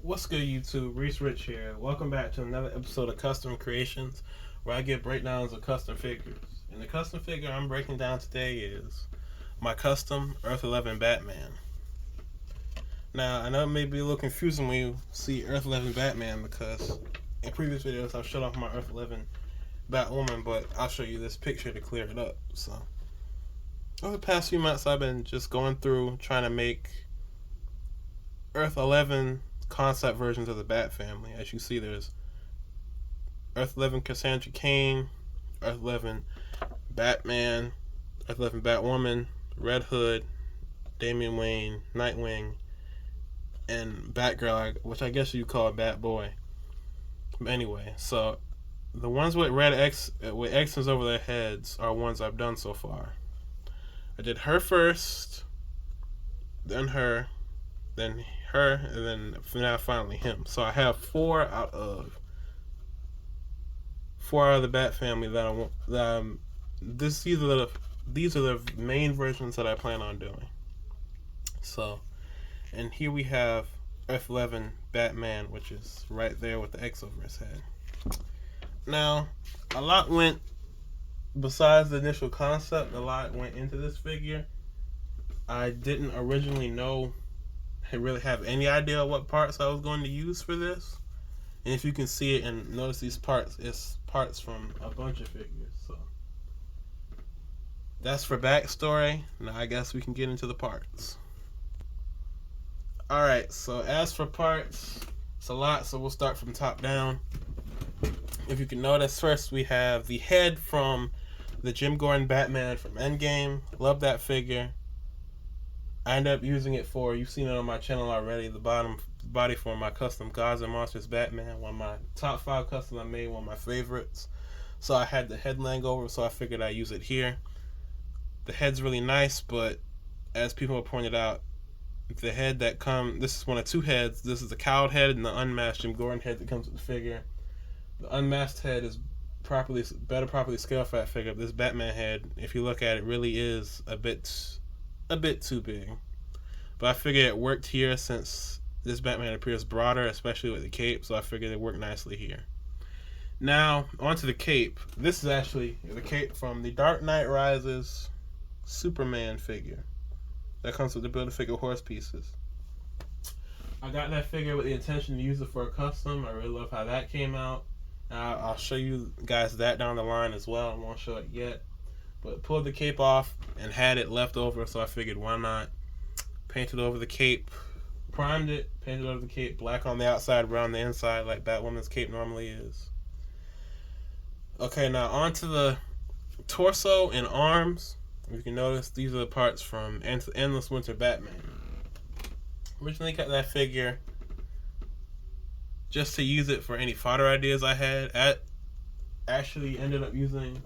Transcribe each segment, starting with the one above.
What's good, YouTube? Reese Rich here. Welcome back to another episode of Custom Creations, where I give breakdowns of custom figures. And the custom figure I'm breaking down today is my custom Earth 11 Batman. Now, I know it may be a little confusing when you see Earth 11 Batman because in previous videos I've showed off my Earth 11 Batwoman, but I'll show you this picture to clear it up. So, over the past few months, I've been just going through trying to make Earth 11 concept versions of the Bat family. As you see, there's Earth 11 Cassandra Cain, Earth 11 Batman, Earth 11 Batwoman, Red Hood, Damian Wayne, Nightwing, and Batgirl, which I guess you call Batboy. But anyway, so the ones with red X with X's over their heads are ones I've done so far. I did her first, then her, then her, and then now finally him. So I have four out of the Bat family that I want. These are the main versions that I plan on doing. So, and here we have Earth 11 Batman, which is right there with the X over his head. Now, a lot went, besides the initial concept, a lot went into this figure. I didn't originally know, I really have any idea what parts I was going to use for this. And if you can see it and notice these parts, it's parts from a bunch of figures. So that's for backstory. Now I guess we can get into the parts. Alright, so as for parts, it's a lot, so we'll start from top down. If you can notice, first we have the head from the Jim Gordon Batman from Endgame. Love that figure. I ended up using it for, you've seen it on my channel already, the body for my custom Gods and Monsters Batman, one of my top 5 customs I made, one of my favorites. So I had the head laying over, so I figured I'd use it here. The head's really nice, but as people have pointed out, the head that this is one of two heads. This is the cowled head and the unmasked Jim Gordon head that comes with the figure. The unmasked head is properly scaled for that figure. This Batman head, if you look at it, really is a bit too big. But I figured it worked here since this Batman appears broader, especially with the cape, so I figured it worked nicely here. Now, onto the cape. This is actually the cape from the Dark Knight Rises Superman figure. That comes with the Build-A-Figure horse pieces. I got that figure with the intention to use it for a custom. I really love how that came out. I'll show you guys that down the line as well. I won't show it yet. But pulled the cape off and had it left over, so I figured why not. Painted over the cape, primed it, painted over the cape, black on the outside, brown on the inside, like Batwoman's cape normally is. Okay, now onto the torso and arms. You can notice these are the parts from Endless Winter Batman. Originally got that figure just to use it for any fodder ideas I had. Actually ended up using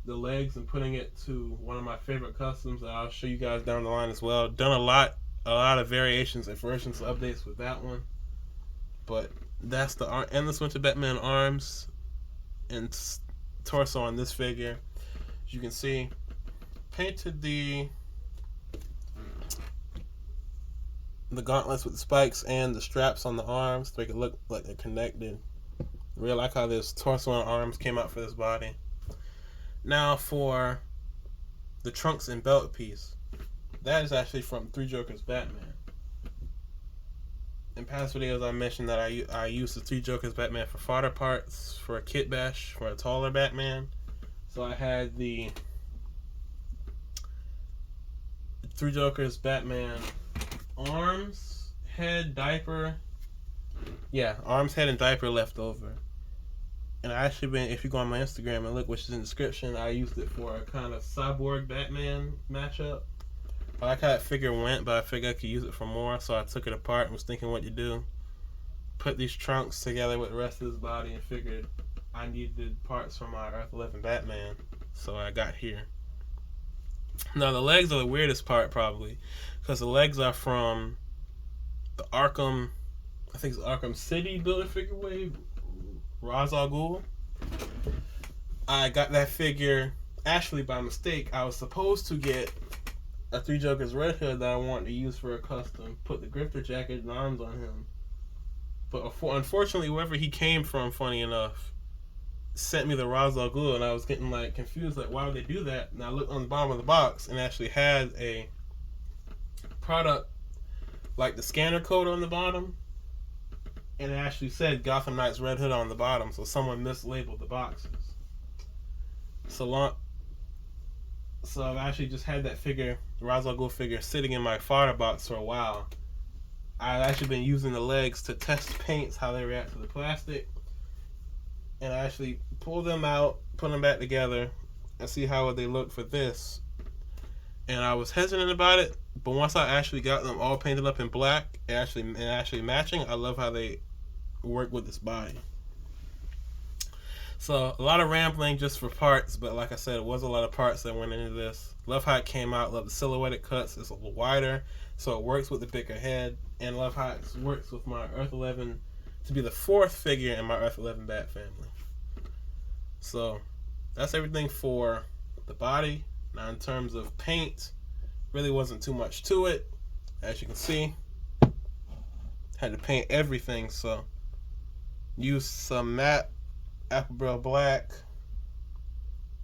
the legs and putting it to one of my favorite customs that I'll show you guys down the line as well. Done a lot of variations and versions updates with that one. But that's the Endless Winter Batman arms and torso on this figure. As you can see, painted the gauntlets with the spikes and the straps on the arms to make it look like they're connected. Really like how this torso and arms came out for this body. Now for the trunks and belt piece. That is actually from Three Jokers Batman. In past videos I mentioned that I used the Three Jokers Batman for fodder parts, for a kit bash, for a taller Batman. So I had the Three Jokers Batman arms, head, diaper. Yeah, arms, head, and diaper left over. And I actually been, if you go on my Instagram and look, which is in the description, I used it for a kind of cyborg Batman matchup. I like how that figure went, but I figured I could use it for more, so I took it apart and was thinking what to do. Put these trunks together with the rest of his body and figured I needed parts for my Earth 11 Batman, so I got here. Now the legs are the weirdest part probably, because the legs are from the Arkham, I think it's Arkham City Build-A-Figure wave, Ra's al Ghul. I got that figure actually by mistake. I was supposed to get a Three Jokers Red Hood that I wanted to use for a custom, put the grifter jacket and arms on him. But unfortunately, whoever he came from, funny enough, sent me the Ra's al Ghul, and I was getting like confused, like why would they do that? And I looked on the bottom of the box, and actually had a product like the scanner code on the bottom, and it actually said Gotham Knights Red Hood on the bottom, so someone mislabeled the boxes. So I've actually just had that figure, the Ra's al Ghul figure, sitting in my fodder box for a while. I've actually been using the legs to test paints, how they react to the plastic. And I actually pulled them out, put them back together, and see how they look for this. And I was hesitant about it, but once I actually got them all painted up in black and actually matching, I love how they work with this body. So a lot of rambling just for parts, but like I said, it was a lot of parts that went into this. Love how it came out. Love the silhouetted cuts. It's a little wider, so it works with the bigger head. And love how it works with my Earth 11 to be the 4th figure in my Earth 11 Bat family. So that's everything for the body. Now in terms of paint, really wasn't too much to it. As you can see, had to paint everything, so used some matte Apple Black.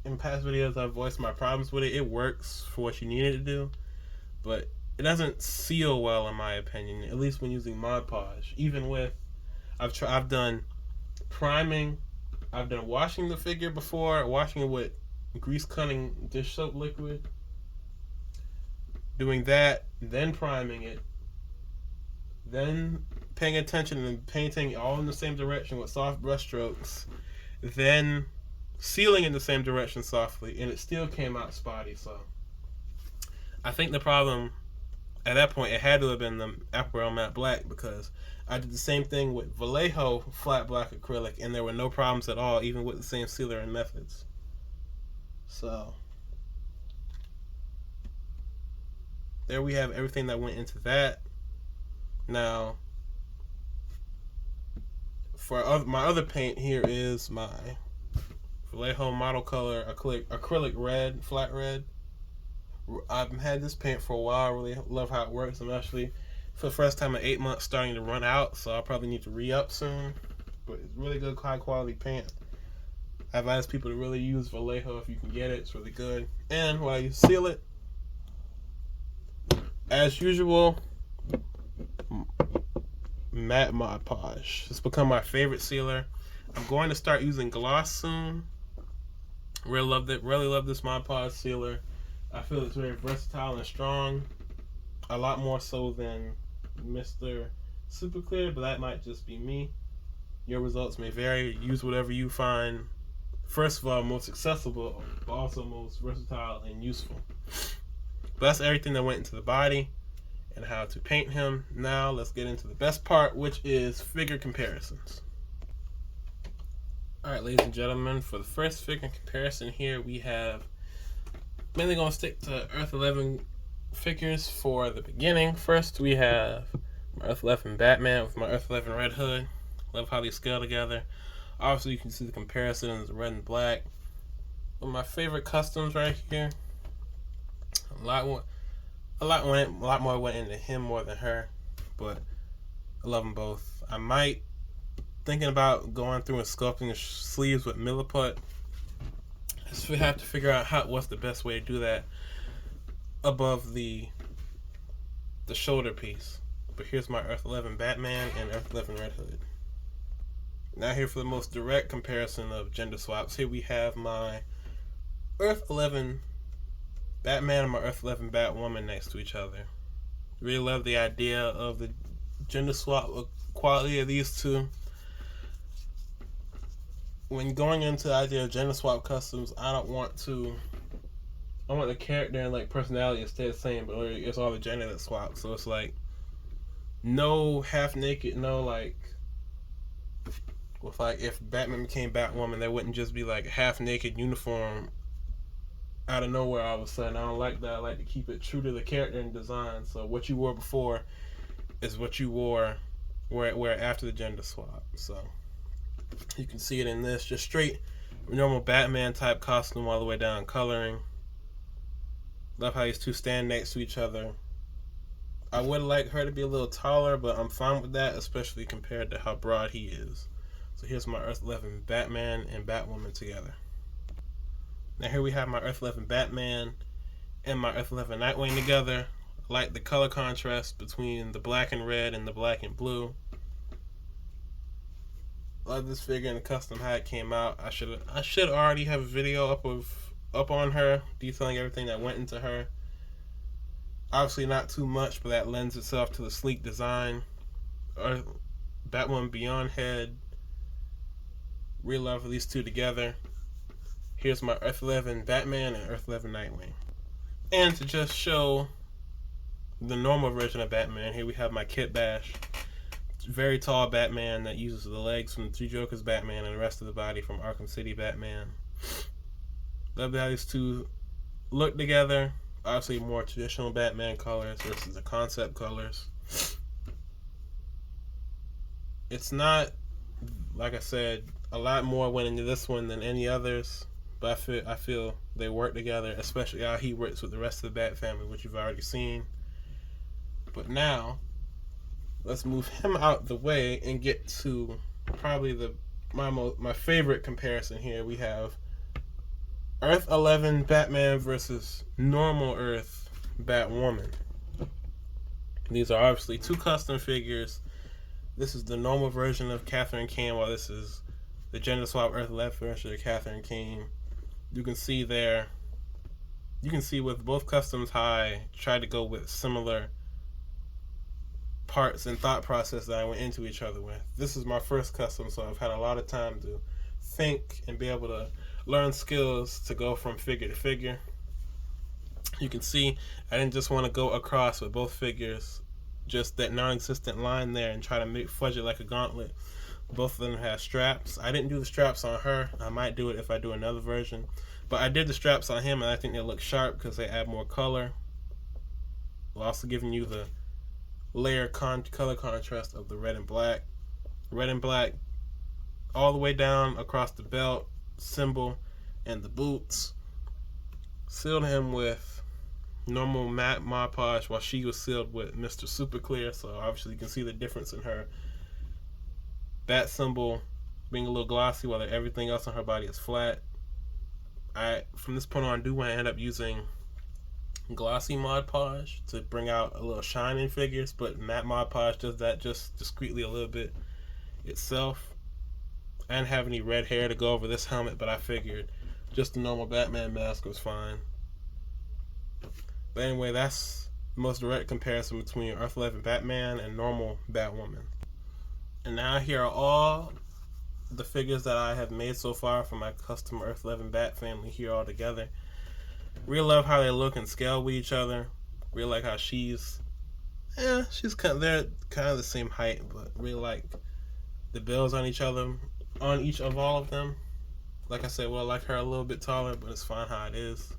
In past videos I've voiced my problems with it. It works for what you need it to do, but it doesn't seal well in my opinion, at least when using Mod Podge. Even with, I've done priming, I've done washing the figure before, washing it with grease cutting dish soap liquid, doing that, then priming it, then paying attention and painting all in the same direction with soft brush strokes, then sealing in the same direction softly, and it still came out spotty. So I think the problem at that point, it had to have been the Aquarelle Matte Black, because I did the same thing with Vallejo flat black acrylic, and there were no problems at all, even with the same sealer and methods. So there we have everything that went into that. Now for my other paint, here is my Vallejo Model Color acrylic red, flat red. I've had this paint for a while. I really love how it works. I'm actually, for the first time in 8 months, starting to run out, so I'll probably need to re-up soon. But it's really good, high quality paint. I've asked people to really use Vallejo if you can get it. It's really good. And while you seal it, as usual, matte Mod Podge. It's become my favorite sealer. I'm going to start using gloss soon. Really love this Mod Podge sealer. I feel it's very versatile and strong. A lot more so than Mr. Super Clear, but that might just be me. Your results may vary. Use whatever you find, first of all, most accessible, but also most versatile and useful. But that's everything that went into the body and how to paint him. Now let's get into the best part, which is figure comparisons. Alright, ladies and gentlemen, for the first figure comparison here, we have, mainly going to stick to Earth 11 figures for the beginning. First, we have my Earth 11 Batman with my Earth 11 Red Hood. Love how they scale together. Obviously, you can see the comparisons, red and black. But my favorite customs right here, a lot more went into him more than her, but I love them both. I might thinking about going through and sculpting the sleeves with Milliput. Just have to figure out what's the best way to do that above the shoulder piece. But here's my Earth 11 Batman and Earth 11 Red Hood. Now here for the most direct comparison of gender swaps. Here we have my Earth 11 Batman and my Earth 11 Batwoman next to each other. Really love the idea of the gender swap quality of these two. When going into the idea of gender swap customs, I want the character and like personality to stay the same, but it's all the gender that swaps. So it's like no half naked, no like with like if Batman became Batwoman, there wouldn't just be like a half naked uniform out of nowhere all of a sudden. I don't like that. I like to keep it true to the character and design. So what you wore before is what you wear after the gender swap. So you can see it in this, just straight normal Batman type costume all the way down coloring. Love how these two stand next to each other. I would like her to be a little taller, but I'm fine with that, especially compared to how broad he is. So here's my Earth 11 Batman and Batwoman together. Now here we have my Earth 11 Batman and my Earth 11 Nightwing together. I like the color contrast between the black and red and the black and blue. Love this figure and the custom how it came out. I should already have a video up on her, detailing everything that went into her. Obviously not too much, but that lends itself to the sleek design. Batwoman Beyond head. Real love for these two together. Here's my Earth 11 Batman and Earth 11 Nightwing. And to just show the normal version of Batman, here we have my Kit Bash. Very tall Batman that uses the legs from the Three Jokers Batman and the rest of the body from Arkham City Batman. Love how these two look together. Obviously more traditional Batman colors versus the concept colors. It's not, like I said, a lot more went into this one than any others, but I feel they work together, especially how he works with the rest of the Bat family, which you've already seen. But now, let's move him out the way and get to probably my favorite comparison here. We have Earth 11 Batman versus normal Earth Batwoman. These are obviously two custom figures. This is the normal version of Catherine Kane, while this is the gender swap Earth 11 version of Catherine Kane. You can see there, with both customs I tried to go with similar parts and thought process that I went into each other with. This is my first custom, so I've had a lot of time to think and be able to learn skills to go from figure to figure. You can see I didn't just want to go across with both figures, just that non-existent line there, and try to fudge it like a gauntlet. Both of them have straps. I didn't do the straps on her. I might do it if I do another version, but I did the straps on him, and I think they look sharp because they add more color, while also giving you the layer color contrast of the red and black all the way down across the belt, symbol, and the boots. Sealed him with normal matte Mod Podge, while she was sealed with Mr. Super Clear, so obviously you can see the difference in her bat symbol being a little glossy while everything else on her body is flat. From this point on, do want to end up using glossy Mod Podge to bring out a little shine in figures, but matte Mod Podge does that just discreetly a little bit itself. I didn't have any red hair to go over this helmet, but I figured just the normal Batman mask was fine. But anyway, that's the most direct comparison between Earth 11 Batman and normal Batwoman. And now here are all the figures that I have made so far for my custom Earth 11 Bat family here all together. Real love how they look and scale with each other. Real like how she's they're kind of the same height, but real like the builds on each of all of them. Like I said, well, I like her a little bit taller, but it's fine how it is.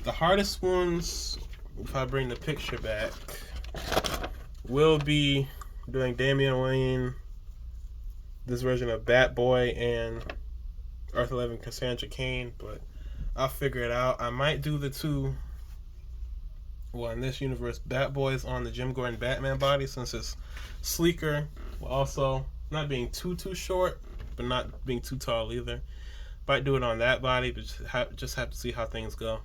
The hardest ones, if I bring the picture back, will be doing Damian Wayne, this version of Batboy, and Earth 11 Cassandra Cain, but I'll figure it out. I might do the two, well, in this universe, Batboys on the Jim Gordon Batman body, since it's sleeker, while also not being too short, but not being too tall either. Might do it on that body, but just have to see how things go.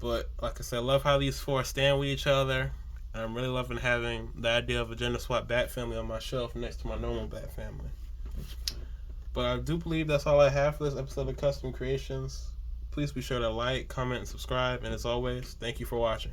But like I said, I love how these four stand with each other. I'm really loving having the idea of a gender swap Bat family on my shelf next to my normal Bat family. But I do believe that's all I have for this episode of Custom Creations. Please be sure to like, comment, and subscribe. And as always, thank you for watching.